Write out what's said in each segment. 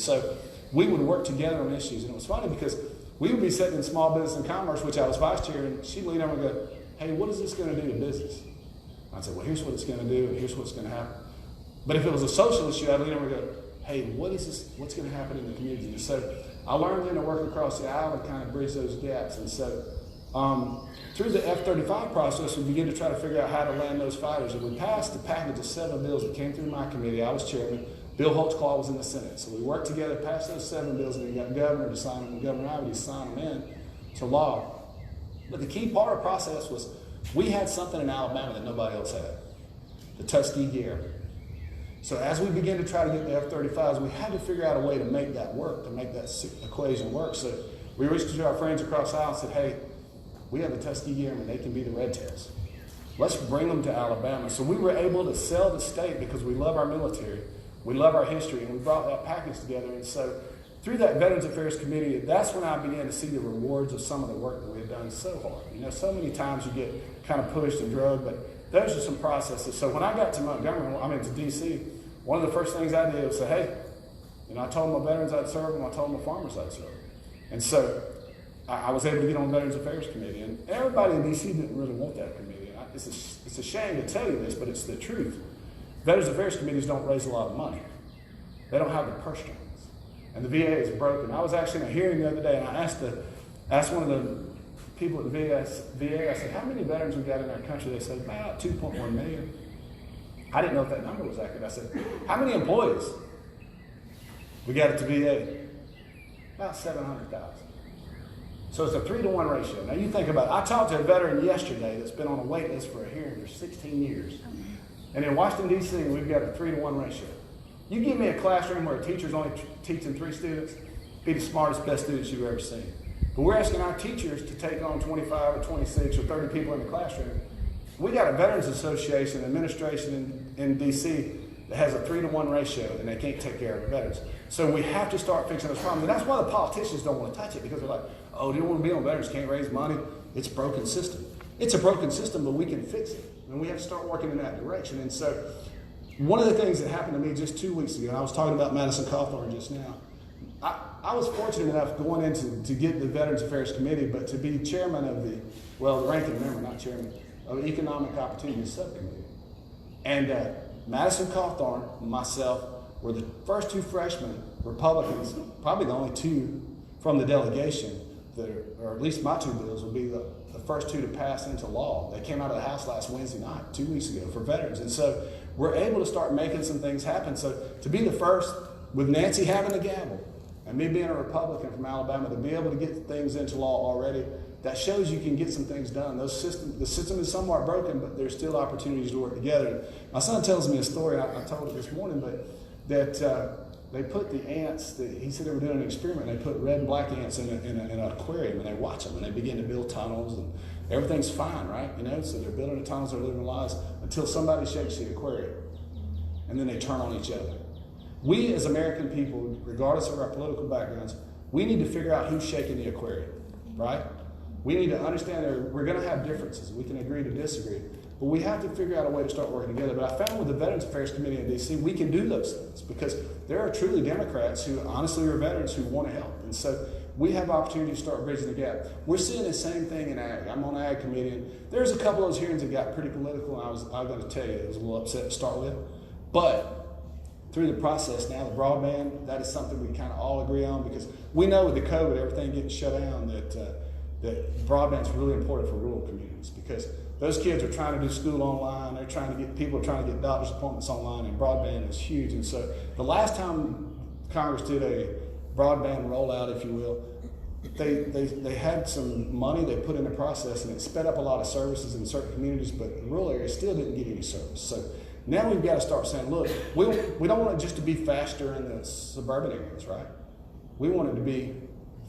so we would work together on issues. And it was funny because we would be sitting in Small Business and Commerce, which I was vice chair, and she'd lean over and go, hey, what is this going to do to business? I'd say, well, here's what it's going to do, and here's what's going to happen. But if it was a social issue, I'd lean over and go, hey, what's going to happen in the community? And so I learned then to work across the aisle and kind of bridge those gaps. And so through the F-35 process, we began to try to figure out how to land those fighters. And we passed a package of 7 bills that came through my committee. I was chairman. Bill Holtzclaw was in the Senate. So we worked together, passed those 7 bills, and we got the governor to sign them, and Governor Ivey to sign them in to law. But the key part of the process was we had something in Alabama that nobody else had, the Tuskegee Airmen. So as we began to try to get the F-35s, we had to figure out a way to make that work, to make that equation work. So we reached to our friends across the aisle and said, hey, we have the Tuskegee Airmen, they can be the Red Tails. Let's bring them to Alabama. So we were able to sell the state because we love our military, we love our history, and we brought that package together. And so through that Veterans Affairs Committee, that's when I began to see the rewards of some of the work that we had done so hard. You know, so many times you get kind of pushed and drugged, but those are some processes. So when I got to Montgomery, to D.C., one of the first things I did was say, hey, you know, I told my veterans I'd serve them, I told my farmers I'd serve them. And so I was able to get on the Veterans Affairs Committee, and everybody in D.C. didn't really want that committee. It's a shame to tell you this, but it's the truth. Veterans Affairs Committees don't raise a lot of money. They don't have the purse strings. And the VA is broken. I was actually in a hearing the other day, and I asked one of the people at the VA, I said, how many veterans we got in our country? They said, about 2.1 million. I didn't know if that number was accurate. I said, how many employees we got at the VA? About 700,000. So it's a 3-to-1 ratio. Now you think about it. I talked to a veteran yesterday that's been on a wait list for a hearing for 16 years. And in Washington, D.C., we've got a 3-to-1 ratio. You give me a classroom where a teacher's only teaching 3 students, be the smartest, best students you've ever seen. But we're asking our teachers to take on 25 or 26 or 30 people in the classroom. We got a Veterans Association administration in D.C. that has a 3-to-1 ratio, and they can't take care of the veterans. So we have to start fixing those problems. And that's why the politicians don't want to touch it, because they're like, oh, they don't want to be on veterans, can't raise money. It's a broken system. It's a broken system, but we can fix it. And we have to start working in that direction. And so one of the things that happened to me just 2 weeks ago, and I was talking about Madison Cawthorn just now, I was fortunate enough going in to get the Veterans Affairs Committee, but to be chairman of the ranking member, not chairman, of the Economic Opportunities Subcommittee. And Madison Cawthorn and myself were the first 2 freshmen Republicans, probably the only 2 from the delegation, or at least my 2 bills will be the first 2 to pass into law. They came out of the House last Wednesday night, 2 weeks ago, for veterans. And so we're able to start making some things happen. So to be the first, with Nancy having a gavel, and me being a Republican from Alabama, to be able to get things into law already, that shows you can get some things done. The system is somewhat broken, but there's still opportunities to work together. My son tells me a story, I told it this morning, but that they put the ants, he said they were doing an experiment, they put red and black ants in an aquarium, and they watch them, and they begin to build tunnels, and everything's fine, right? You know, so they're building the tunnels, they're living their lives, until somebody shakes the aquarium, and then they turn on each other. We as American people, regardless of our political backgrounds, we need to figure out who's shaking the aquarium, right? We need to understand that we're going to have differences. We can agree to disagree. But we have to figure out a way to start working together. But I found with the Veterans Affairs Committee in D.C., we can do those things because there are truly Democrats who honestly are veterans who want to help. And so we have opportunity to start bridging the gap. We're seeing the same thing in ag. I'm on the ag committee, and there's a couple of those hearings that got pretty political, and I'm going to tell you, it was a little upset to start with. But through the process now, the broadband, that is something we kind of all agree on, because we know with the COVID, everything getting shut down, that broadband is really important for rural communities, because those kids are trying to do school online, people are trying to get doctor's appointments online, and broadband is huge. And so the last time Congress did a broadband rollout, if you will, they had some money they put in the process, and it sped up a lot of services in certain communities, but the rural areas still didn't get any service. So now we've got to start saying, look, we don't want it just to be faster in the suburban areas, right? We want it to be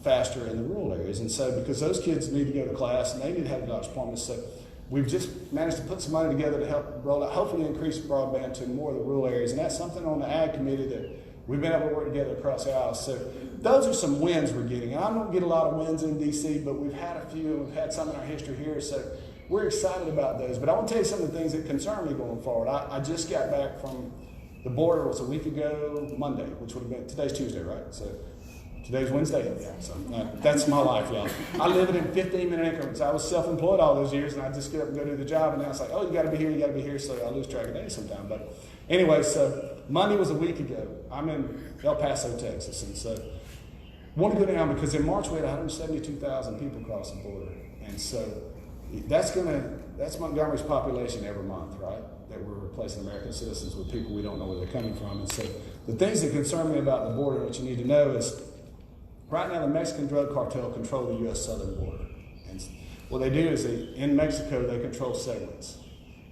faster in the rural areas. And so because those kids need to go to class and they need to have a doctor's appointment, so we've just managed to put some money together to help roll out, hopefully increase broadband to more of the rural areas. And that's something on the ag committee that we've been able to work together across the aisle. So those are some wins we're getting. And I don't get a lot of wins in D.C., but we've had a few, and we've had some in our history here. So we're excited about those. But I want to tell you some of the things that concern me going forward. I just got back from The border was a week ago Monday, which would have been, today's Tuesday, right? So today's Wednesday. Yeah, so that's my life, y'all. I live it in 15-minute increments. I was self-employed all those years, and I just get up and go do the job, and now it's like, oh, you got to be here, so I lose track of days sometimes. But anyway, so Monday was a week ago. I'm in El Paso, Texas, and so I want to go down because in March we had 172,000 people cross the border, and so that's Montgomery's population every month, right? That we're replacing American citizens with people we don't know where they're coming from. And so the things that concern me about the border, what you need to know is, right now the Mexican drug cartel control the U.S. southern border. And what they do is in Mexico, they control segments.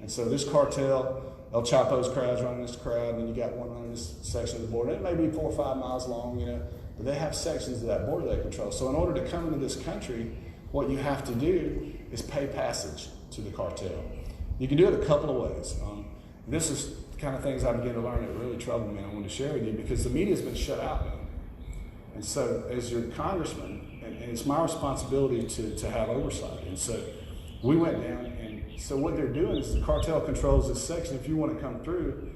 And so this cartel, El Chapo's crowd's running this crowd, and you got one running this section of the border. It may be 4 or 5 miles long, but they have sections of that border they control. So in order to come into this country, what you have to do is pay passage to the cartel. You can do it a couple of ways. This is the kind of things I began to learn that really troubled me, and I want to share with you because the media's been shut out now. And so as your congressman, and it's my responsibility to have oversight. And so we went down, and so what they're doing is the cartel controls this section. If you want to come through,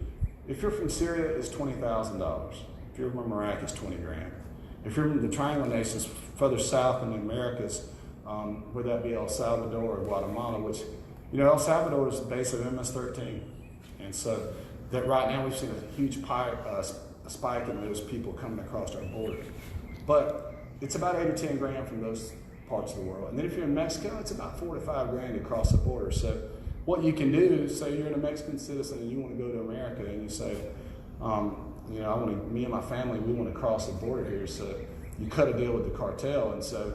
if you're from Syria, it's $20,000. If you're from Iraq, it's $20,000. If you're from the Triangle Nations, further south in the Americas, would that be El Salvador or Guatemala, which, El Salvador is the base of MS-13. And so that right now we've seen a huge spike in those people coming across our border. But it's about 8 or 10 grand from those parts of the world. And then if you're in Mexico, it's about 4 to 5 grand to cross the border. So what you can do is say you're a Mexican citizen and you want to go to America, and you say, me and my family, we want to cross the border here. So you cut a deal with the cartel, and so,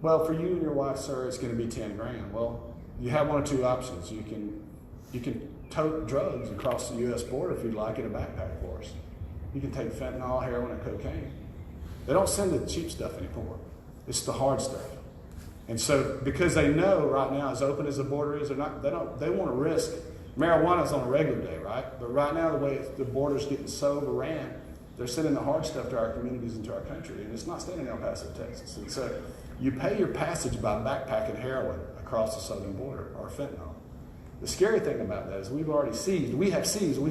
well, for you and your wife, sir, it's going to be 10 grand. Well, you have one or two options. You can tote drugs across the U.S. border if you'd like in a backpack for us. You can take fentanyl, heroin, and cocaine. They don't send the cheap stuff anymore. It's the hard stuff. And so, because they know right now, as open as the border is, they want to risk. Marijuana's on a regular day, right? But right now, the way the border's getting so overran, they're sending the hard stuff to our communities and to our country, and it's not staying in El Paso, Texas. And so, you pay your passage by backpacking heroin across the southern border, or fentanyl. The scary thing about that is we've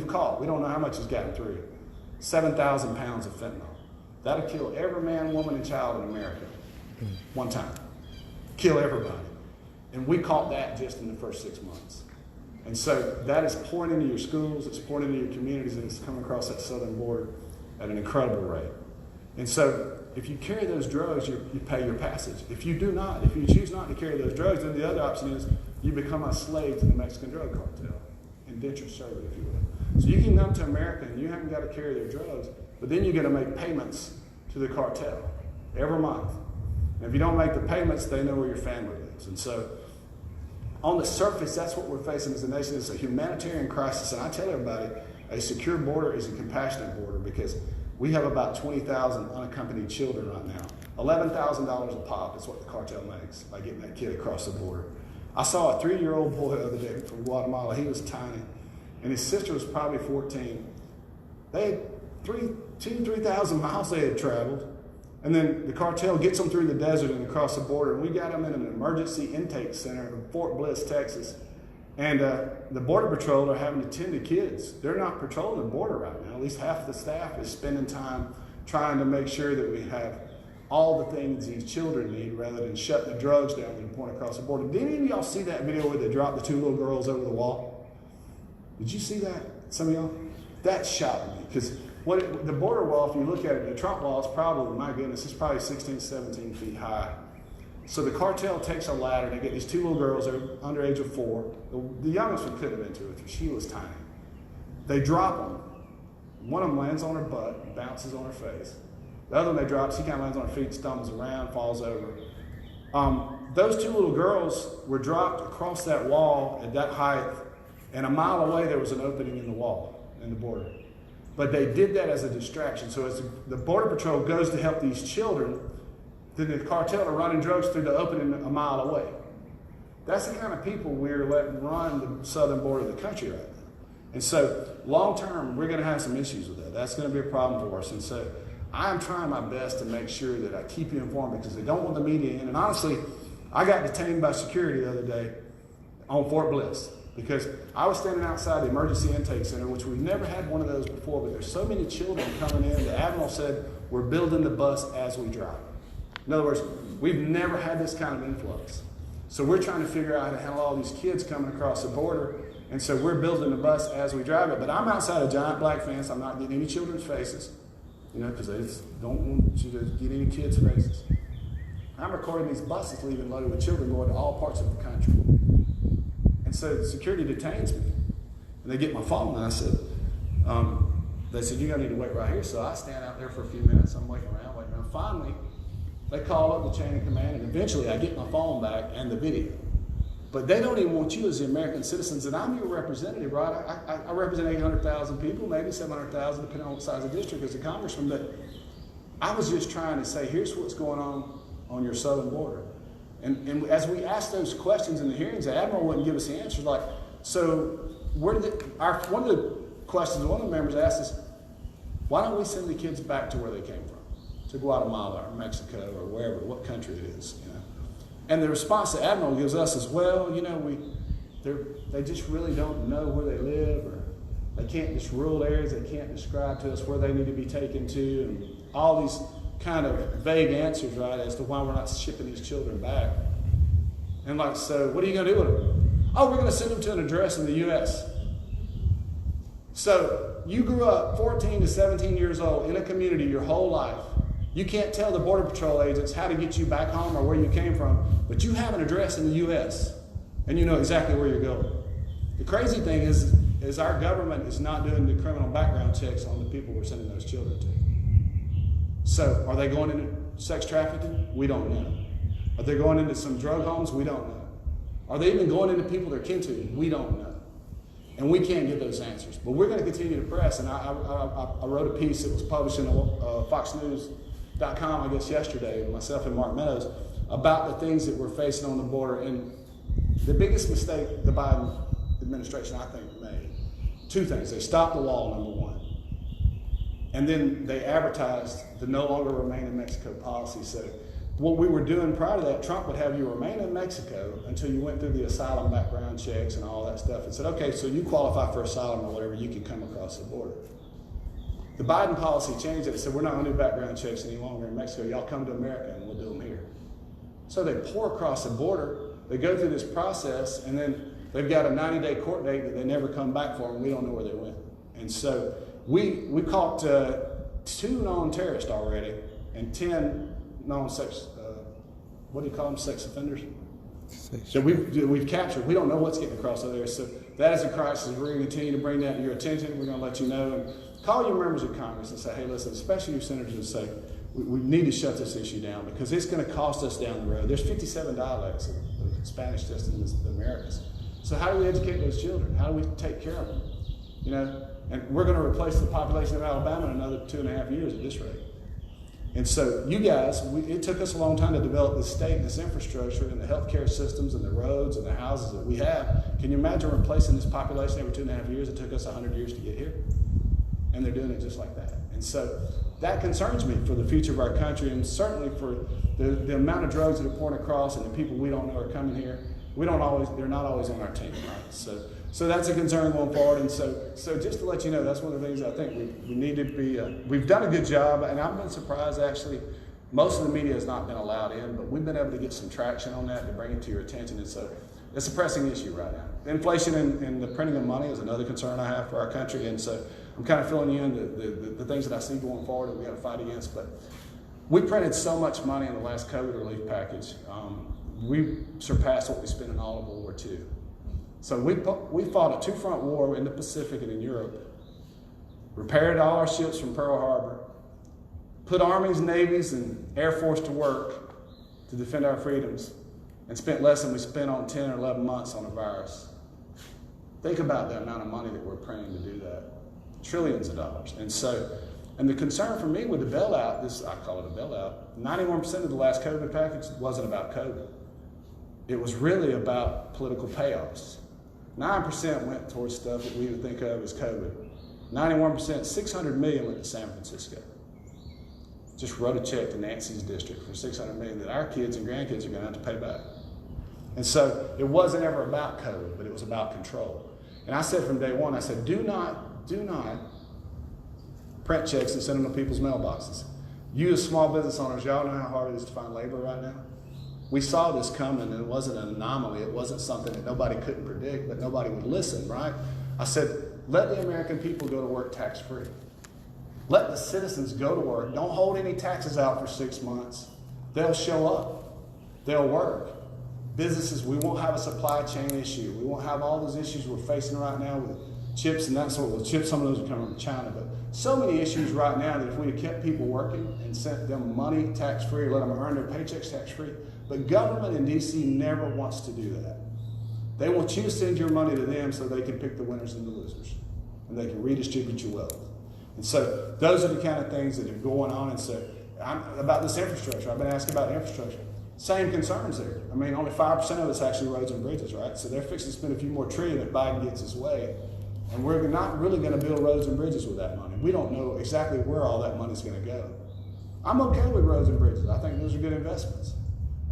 caught, we don't know how much has gotten through, 7,000 pounds of fentanyl. That'll kill every man, woman, and child in America, one time. Kill everybody. And we caught that just in the first 6 months. And so that is pouring into your schools, it's pouring into your communities, and it's coming across that southern border at an incredible rate. And so if you carry those drugs, you pay your passage. If you choose not to carry those drugs, then the other option is you become a slave to the Mexican drug cartel, indentured servant, if you will. So you can come to America and you haven't got to carry their drugs, but then you're going to make payments to the cartel every month. And if you don't make the payments, they know where your family lives. And so on the surface, that's what we're facing as a nation. It's a humanitarian crisis. And I tell everybody, a secure border is a compassionate border because we have about 20,000 unaccompanied children right now. $11,000 a pop is what the cartel makes by getting that kid across the border. I saw a 3-year-old boy the other day from Guatemala. He was tiny, and his sister was probably 14. They had 3,000 miles they had traveled, and then the cartel gets them through the desert and across the border, and we got them in an emergency intake center in Fort Bliss, Texas. And the Border Patrol are having to tend to kids. They're not patrolling the border right now. At least half the staff is spending time trying to make sure that we have all the things these children need rather than shutting the drugs down and point across the border. Did any of y'all see that video where they dropped the 2 little girls over the wall? Did you see that? Some of y'all? That shocked me because the border wall, if you look at it, the Trump wall is probably, my goodness, it's probably 16, 17 feet high. So the cartel takes a ladder, they get these 2 little girls, they're under age of 4. The youngest one could have been 2 or 3, she was tiny. They drop them. One of them lands on her butt, bounces on her face. The other one they drop, she kind of lands on her feet, stumbles around, falls over. Those 2 little girls were dropped across that wall at that height, and a mile away there was an opening in the wall, in the border. But they did that as a distraction. So as the Border Patrol goes to help these children, then the cartel are running drugs through the opening a mile away. That's the kind of people we're letting run the southern border of the country right now. And so long term, we're going to have some issues with that. That's going to be a problem for us. And so I'm trying my best to make sure that I keep you informed because they don't want the media in. And honestly, I got detained by security the other day on Fort Bliss. Because I was standing outside the emergency intake center, which we've never had one of those before, but there's so many children coming in. The Admiral said, we're building the bus as we drive. In other words, we've never had this kind of influx. So we're trying to figure out how to handle all these kids coming across the border. And so we're building the bus as we drive it. But I'm outside a giant black fence. I'm not getting any children's faces, because they just don't want you to get any kids' faces. I'm recording these buses leaving loaded with children going to all parts of the country. And so security detains me. And they get my phone, and I said, they said, you're going to need to wait right here. So I stand out there for a few minutes. I'm waiting around. Finally, they call up the chain of command, and eventually I get my phone back and the video. But they don't even want you as the American citizens, and I'm your representative, right? I represent 800,000 people, maybe 700,000, depending on what size of district as a congressman. But I was just trying to say, here's what's going on your southern border. And as we asked those questions in the hearings, the Admiral wouldn't give us the answers. Like, so one of the questions one of the members asked is, why don't we send the kids back to where they came from, to Guatemala or Mexico or wherever, what country it is, And the response the Admiral gives us is, well, they just really don't know where they live, or they can't, just rural areas, they can't describe to us where they need to be taken to, and all these kind of vague answers, right, as to why we're not shipping these children back. And like, so what are you going to do with them? Oh, we're going to send them to an address in the U.S. So you grew up 14 to 17 years old in a community your whole life. You can't tell the Border Patrol agents how to get you back home or where you came from, but you have an address in the U.S., and you know exactly where you're going. The crazy thing is our government is not doing the criminal background checks on the people we're sending those children to. So are they going into sex trafficking? We don't know. Are they going into some drug homes? We don't know. Are they even going into people they're kin to? We don't know. And we can't get those answers. But we're going to continue to press. And I wrote a piece that was published in FoxNews.com, I guess, yesterday, myself and Mark Meadows, about the things that we're facing on the border. And the biggest mistake the Biden administration, I think, made, two things. They stopped the wall, number one. And then they advertised the no longer remain in Mexico policy. So what we were doing prior to that, Trump would have you remain in Mexico until you went through the asylum background checks and all that stuff, and said, okay, so you qualify for asylum or whatever, you can come across the border. The Biden policy changed it. It said, we're not going to do background checks any longer in Mexico. Y'all come to America and we'll do them here. So they pour across the border, they go through this process, and then they've got a 90-day court date that they never come back for, and we don't know where they went. And so we caught 2 known terrorists already and 10 known sex, what do you call them, sex offenders? So we've captured. We don't know what's getting across over there. So that is a crisis. We're going to continue to bring that to your attention. We're going to let you know. And call your members of Congress and say, hey, listen, especially your senators, and say, we need to shut this issue down because it's going to cost us down the road. There's 57 dialects of Spanish just in the Americas. So how do we educate those children? How do we take care of them? And we're going to replace the population of Alabama in another 2.5 years at this rate. And so you guys, it took us a long time to develop this state, this infrastructure, and the healthcare systems, and the roads, and the houses that we have. Can you imagine replacing this population every 2.5 years? It took us 100 years to get here. And they're doing it just like that. And so that concerns me for the future of our country, and certainly for the amount of drugs that are pouring across and the people we don't know are coming here. They're not always on our team, right? So that's a concern going forward. And so just to let you know, that's one of the things I think we need to be, we've done a good job, and I've been surprised actually, most of the media has not been allowed in, but we've been able to get some traction on that to bring it to your attention. And so it's a pressing issue right now. Inflation and the printing of money is another concern I have for our country. And so I'm kind of filling you in the things that I see going forward that we got to fight against. But we printed so much money in the last COVID relief package. We surpassed what we spent in all of World War II. So we fought a 2-front war in the Pacific and in Europe, repaired all our ships from Pearl Harbor, put armies, navies, and Air Force to work to defend our freedoms, and spent less than we spent on 10 or 11 months on a virus. Think about the amount of money that we're printing to do that. Trillions of dollars. And the concern for me with the bailout, I call it a bailout, 91% of the last COVID package wasn't about COVID. It was really about political payoffs. 9% went towards stuff that we would think of as COVID. 91%, $600 million went to San Francisco. Just wrote a check to Nancy's district for $600 million that our kids and grandkids are going to have to pay back. And so it wasn't ever about code, but it was about control. And I said from day one, I said, do not print checks and send them to people's mailboxes. You as small business owners, y'all know how hard it is to find labor right now? We saw this coming, and it wasn't an anomaly. It wasn't something that nobody couldn't predict, but nobody would listen, right? I said, let the American people go to work tax-free. Let the citizens go to work. Don't hold any taxes out for 6 months. They'll show up. They'll work. Businesses, we won't have a supply chain issue. We won't have all those issues we're facing right now with chips and that sort of chips. Some of those are coming from China, but so many issues right now that if we had kept people working and sent them money tax-free, let them earn their paychecks tax-free. But government in D.C. never wants to do that. They want you to send your money to them so they can pick the winners and the losers, and they can redistribute your wealth. And so those are the kind of things that are going on. And so about this infrastructure, I've been asking about infrastructure. Same concerns there. I mean, only 5% of it's actually roads and bridges, right? So they're fixing to spend a few more trillion if Biden gets his way. And we're not really going to build roads and bridges with that money. We don't know exactly where all that money's going to go. I'm okay with roads and bridges. I think those are good investments.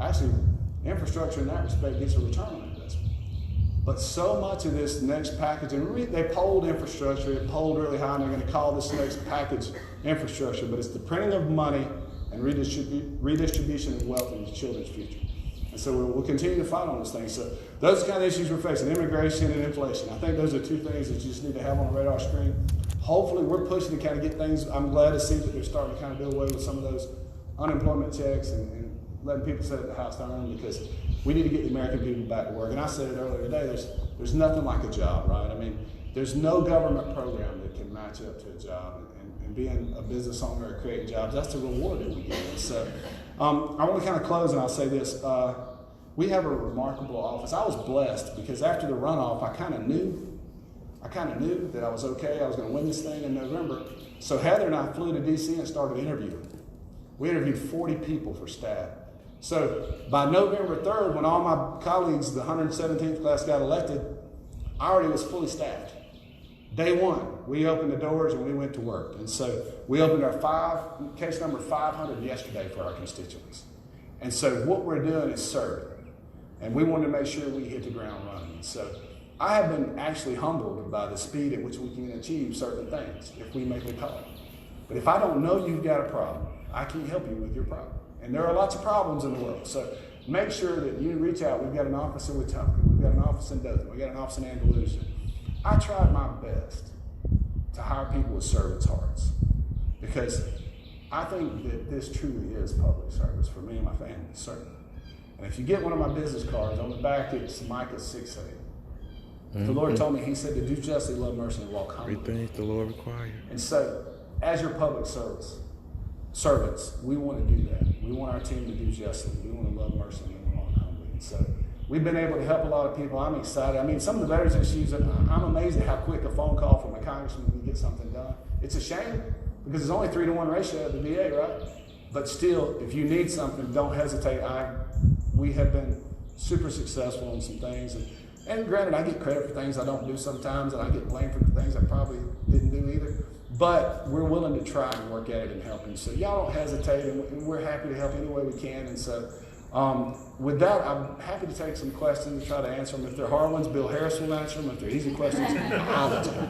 Actually, infrastructure in that respect gets a return on investment. But so much of this next package, and they polled infrastructure, it polled really high, and they're going to call this next package infrastructure, but it's the printing of money and redistribution of wealth in children's future. And so we'll continue to fight on those things. So those are the kind of issues we're facing, immigration and inflation. I think those are two things that you just need to have on the radar screen. Hopefully we're pushing to kind of get things, I'm glad to see that they're starting to kind of do away with some of those unemployment checks and letting people sit at the house their own, because we need to get the American people back to work. And I said it earlier today, there's nothing like a job, right? I mean, there's no government program that can match up to a job. And being a business owner or creating jobs, that's the reward that we get. And so I want to kind of close, and I'll say this. We have a remarkable office. I was blessed because after the runoff, I kind of knew that I was okay. I was going to win this thing in November. So Heather and I flew to D.C. and started interviewing. We interviewed 40 people for staff. So by November 3rd, when all my colleagues, the 117th class, got elected, I already was fully staffed. Day one, we opened the doors and we went to work. And so we opened our case number 500 yesterday for our constituents. And so what we're doing is serving. And we wanted to make sure we hit the ground running. And so I have been actually humbled by the speed at which we can achieve certain things if we make a call. But if I don't know you've got a problem, I can't help you with your problem. And there are lots of problems in the world. So make sure that you reach out. We've got an office in Wetumpka. We've got an office in Dothan. We've got an office in Andalusia. I tried my best to hire people with servants' hearts, because I think that this truly is public service for me and my family, certainly. And if you get one of my business cards, on the back it's Micah 6:8. The Lord told me, he said, to do justly, love mercy, and walk humbly. 3 things the Lord requires. And so, as your public servants, we want to do that. We want our team to do justly. We want to love mercy and we want to walk humbly. And so, we've been able to help a lot of people. I'm excited. I mean, some of the veterans issues, I'm amazed at how quick a phone call from a congressman can get something done. It's a shame because it's only 3-to-1 ratio at the VA, right? But still, if you need something, don't hesitate. We have been super successful in some things. And granted, I get credit for things I don't do sometimes, and I get blamed for things I probably didn't do either. But we're willing to try and work at it and help. And so y'all don't hesitate, and we're happy to help any way we can. And so with that, I'm happy to take some questions and try to answer them. If they're hard ones, Bill Harris will answer them. If they're easy questions, I'll answer them.